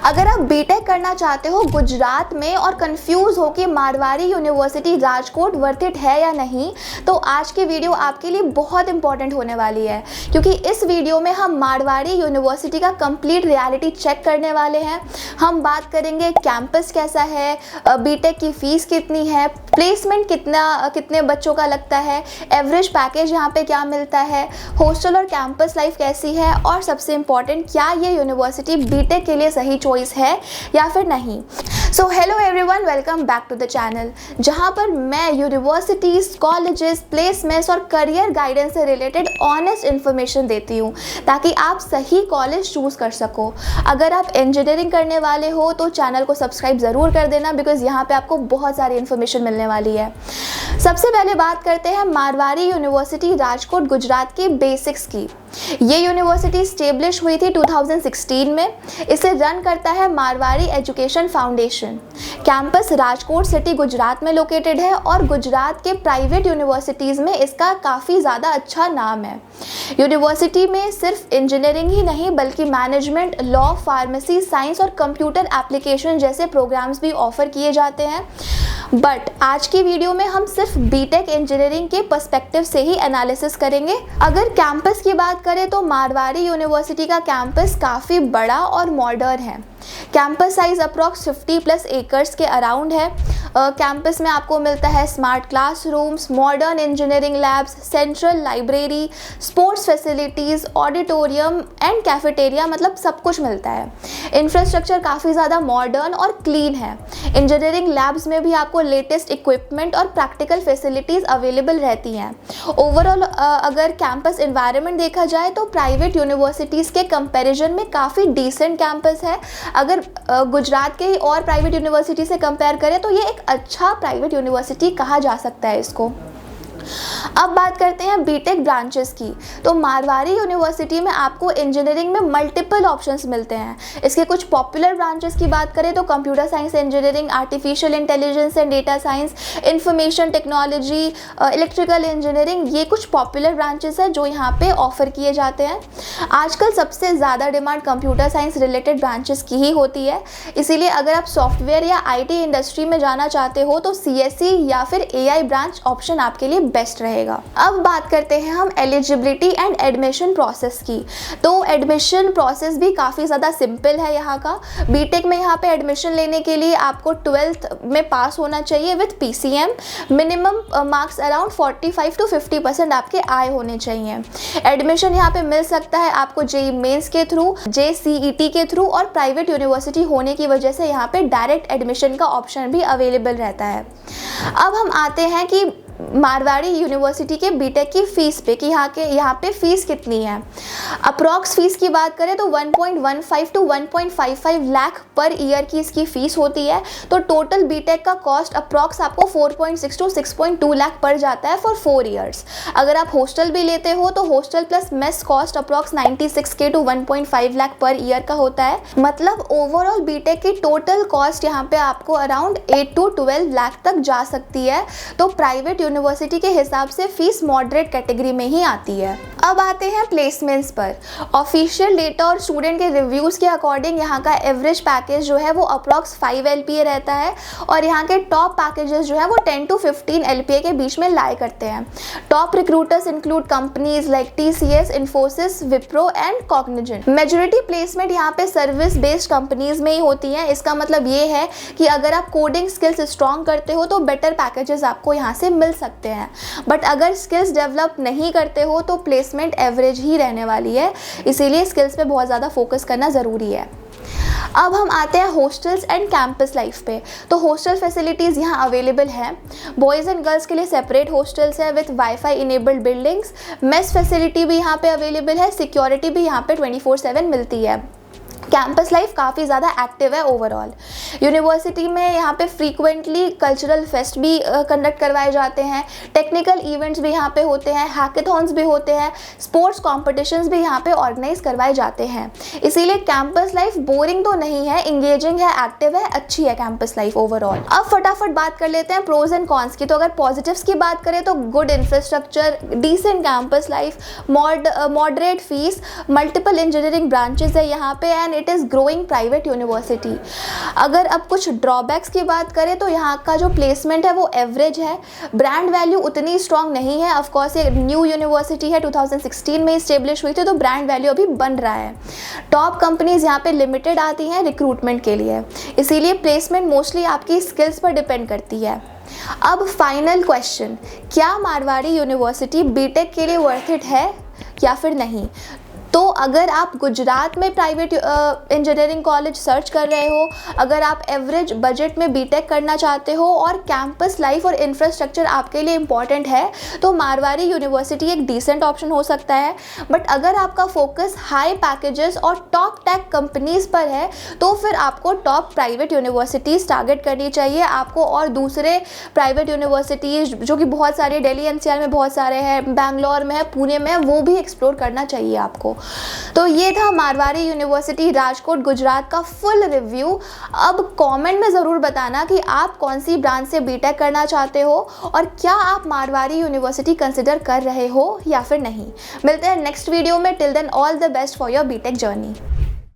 अगर आप बीटेक करना चाहते हो गुजरात में और कंफ्यूज हो कि Marwari university Rajkot worth it है या नहीं, तो आज की वीडियो आपके लिए बहुत इंपॉर्टेंट होने वाली है, क्योंकि इस वीडियो में हम मारवाड़ी यूनिवर्सिटी का कंप्लीट रियलिटी चेक करने वाले हैं। हम बात करेंगे कैंपस कैसा है, बीटेक की फ़ीस कितनी है, प्लेसमेंट कितने बच्चों का लगता है, एवरेज पैकेज यहाँ पे क्या मिलता है, हॉस्टल और कैंपस लाइफ कैसी है, और सबसे इम्पॉर्टेंट क्या ये यूनिवर्सिटी बीटेक के लिए सही चॉइस है या फिर नहीं। So hello everyone, welcome back to the channel, जहाँ पर मैं यूनिवर्सिटीज़, कॉलेजेस, प्लेसमेंट्स और करियर गाइडेंस से रिलेटेड ऑनेस्ट इन्फॉर्मेशन देती हूँ ताकि आप सही कॉलेज चूज़ कर सको। अगर आप इंजीनियरिंग करने वाले हो तो चैनल को सब्सक्राइब ज़रूर कर देना, बिकॉज यहाँ पे आपको बहुत सारी इन्फॉर्मेशन मिलने वाली है। सबसे पहले बात करते हैं मारवाड़ी यूनिवर्सिटी राजकोट गुजरात के बेसिक्स की। ये यूनिवर्सिटी स्टेब्लिश हुई थी 2016 में। इसे रन करता है Marwari education foundation. Campus Rajkot city Gujarat में लोकेटेड है और गुजरात के प्राइवेट यूनिवर्सिटीज़ में इसका काफ़ी ज़्यादा अच्छा नाम है। यूनिवर्सिटी में सिर्फ इंजीनियरिंग ही नहीं बल्कि मैनेजमेंट, लॉ, फार्मेसी, साइंस और कंप्यूटर एप्लीकेशन जैसे प्रोग्राम्स भी ऑफर किए जाते हैं। बट आज की वीडियो में हम सिर्फ बीटेक इंजीनियरिंग के पर्सपेक्टिव से ही एनालिसिस करेंगे। अगर कैंपस की बात करें तो मारवाड़ी यूनिवर्सिटी का कैंपस काफ़ी बड़ा और मॉडर्न है। कैंपस साइज अप्रॉक्स 50+ एकर्स के अराउंड है। कैंपस में आपको मिलता है smart classrooms, modern engineering labs, central library, sports facilities, auditorium and cafeteria, मतलब सब कुछ मिलता है। इंफ्रास्ट्रक्चर काफ़ी ज़्यादा मॉडर्न और क्लीन है। इंजीनियरिंग लैब्स में भी आपको लेटेस्ट इक्विपमेंट और प्रैक्टिकल फैसिलिटीज़ अवेलेबल रहती हैं। ओवरऑल अगर कैंपस एनवायरनमेंट देखा जाए तो प्राइवेट यूनिवर्सिटीज़ के कंपैरिजन में काफ़ी डिसेंट कैंपस है। अगर गुजरात के और प्राइवेट यूनिवर्सिटी से कंपेयर करें तो ये एक अच्छा प्राइवेट यूनिवर्सिटी कहा जा सकता है इसको। अब बात करते हैं बीटेक ब्रांचेस की। तो मारवाड़ी यूनिवर्सिटी में आपको इंजीनियरिंग में मल्टीपल ऑप्शंस मिलते हैं। इसके कुछ पॉपुलर ब्रांचेस की बात करें तो computer science engineering, artificial intelligence and data science, information technology, electrical engineering, ये कुछ पॉपुलर ब्रांचेस हैं जो यहाँ पे ऑफर किए जाते हैं। आजकल सबसे ज़्यादा demand computer science related branches की ही होती है, इसीलिए अगर आप सॉफ्टवेयर या IT इंडस्ट्री में जाना चाहते हो तो CSE या फिर AI ब्रांच ऑप्शन आपके लिए बेस्ट रहेगा। अब बात करते हैं हम एलिजिबिलिटी एंड एडमिशन प्रोसेस की। तो एडमिशन प्रोसेस भी काफ़ी ज़्यादा सिंपल है यहाँ का। बीटेक में यहाँ पे एडमिशन लेने के लिए आपको 12th में पास होना चाहिए with PCM। Minimum marks around 45 to 50% आपके आए होने चाहिए। एडमिशन यहाँ पे मिल सकता है आपको JEE मेंस के थ्रू, JCET के थ्रू, और प्राइवेट यूनिवर्सिटी होने की वजह से यहाँ पे डायरेक्ट एडमिशन का ऑप्शन भी अवेलेबल रहता है। अब हम आते हैं कि मारवाड़ी यूनिवर्सिटी के बीटेक की फ़ीस पे कि यहाँ पे फ़ीस कितनी है। अप्रॉक्स फ़ीस की बात करें तो 1.15 to 1.55 लाख पर ईयर की इसकी फ़ीस होती है। तो टोटल बीटेक का कॉस्ट अप्रॉक्स आपको 4.6 to 6.2 लाख पड़ जाता है फॉर 4 ईयर्स। अगर आप हॉस्टल भी लेते हो तो hostel plus mess cost approx 96K to 1.5 lakh per year का होता है। मतलब ओवरऑल बीटेक की टोटल कॉस्ट यहाँ पे आपको अराउंड 8 to 12 लाख तक जा सकती है। तो प्राइवेट यूनिवर्सिटी के हिसाब से फीस मॉडरेट कैटेगरी में ही आती है। अब आते हैं प्लेसमेंट्स पर। ऑफिशियल डेटा और स्टूडेंट के रिव्यूज़ के अकॉर्डिंग यहाँ का एवरेज पैकेज जो है वो अप्रॉक्स 5 LPA रहता है और यहाँ के टॉप पैकेजेस जो है वो 10 to 15 LPA के बीच में लाई करते हैं। Top recruiters include companies like TCS, Infosys, Wipro and Cognizant. Majority placement यहाँ पे सर्विस बेस्ड कंपनीज में ही होती हैं। इसका मतलब ये है कि अगर आप कोडिंग स्किल्स स्ट्रॉन्ग करते हो तो बेटर पैकेजेस आपको यहाँ से मिल सकते हैं। बट अगर स्किल्स डेवलप नहीं करते हो तो प्लेसमेंट एवरेज ही रहने वाली है, इसीलिए स्किल्स पे बहुत ज़्यादा फोकस करना ज़रूरी है। अब हम आते हैं हॉस्टल्स एंड कैंपस लाइफ पे। तो हॉस्टल फैसिलिटीज़ यहाँ अवेलेबल हैं। बॉयज़ एंड गर्ल्स के लिए सेपरेट हॉस्टल्स है with wifi enabled buildings. Mess facility भी यहाँ पे अवेलेबल है। सिक्योरिटी भी यहाँ पे 24/7 मिलती है। कैंपस लाइफ काफ़ी ज़्यादा एक्टिव है ओवरऑल। यूनिवर्सिटी में यहाँ पे फ्रीक्वेंटली कल्चरल फेस्ट भी कंडक्ट करवाए जाते हैं। टेक्निकल इवेंट्स भी यहाँ पे होते हैं, हैकेथॉन्स भी होते हैं, स्पोर्ट्स कॉम्पिटिशन्स भी यहाँ पे ऑर्गेनाइज करवाए जाते हैं। इसीलिए कैंपस लाइफ बोरिंग तो नहीं है, इंगेजिंग है, एक्टिव है, अच्छी है कैंपस लाइफ ओवरऑल। अब फटाफट बात कर लेते हैं प्रोज एंड कॉन्स की। तो अगर पॉजिटिव्स की बात करें तो good infrastructure, decent campus life, moderate fees, multiple engineering branches है यहाँ पे, and it is growing private university. अगर अब कुछ ड्रॉबैक्स की बात करें तो यहाँ का जो प्लेसमेंट है वो एवरेज है, ब्रांड वैल्यू उतनी स्ट्रॉन्ग नहीं है। ऑफकोर्स ये न्यू यूनिवर्सिटी है, 2016 में इस्टेब्लिश हुई थी, तो ब्रांड वैल्यू अभी बन रहा है। टॉप कंपनीज यहाँ पे लिमिटेड आती हैं रिक्रूटमेंट के लिए, इसीलिए प्लेसमेंट मोस्टली आपकी स्किल्स पर डिपेंड करती है। अब फाइनल क्वेश्चन, क्या मारवाड़ी यूनिवर्सिटी बीटेक के लिए वर्थ इट है या फिर नहीं? तो अगर आप गुजरात में प्राइवेट इंजीनियरिंग कॉलेज सर्च कर रहे हो, अगर आप एवरेज बजट में बीटेक करना चाहते हो और कैंपस लाइफ और इंफ्रास्ट्रक्चर आपके लिए इम्पॉर्टेंट है, तो मारवाड़ी यूनिवर्सिटी एक डिसेंट ऑप्शन हो सकता है। बट अगर आपका फोकस हाई पैकेजेस और टॉप टेक कंपनीज़ पर है, तो फिर आपको टॉप प्राइवेट यूनिवर्सिटीज़ टारगेट करनी चाहिए आपको, और दूसरे प्राइवेट यूनिवर्सिटीज़ जो कि बहुत सारे दिल्ली एनसीआर में बहुत सारे हैं, बैंगलोर में है, पुणे में है, वो भी एक्सप्लोर करना चाहिए आपको। तो ये था मारवाड़ी यूनिवर्सिटी राजकोट गुजरात का फुल रिव्यू। अब कमेंट में ज़रूर बताना कि आप कौन सी ब्रांच से बीटेक करना चाहते हो और क्या आप मारवाड़ी यूनिवर्सिटी कंसिडर कर रहे हो या फिर नहीं। मिलते हैं नेक्स्ट वीडियो में। Till then all the best for your BTech journey.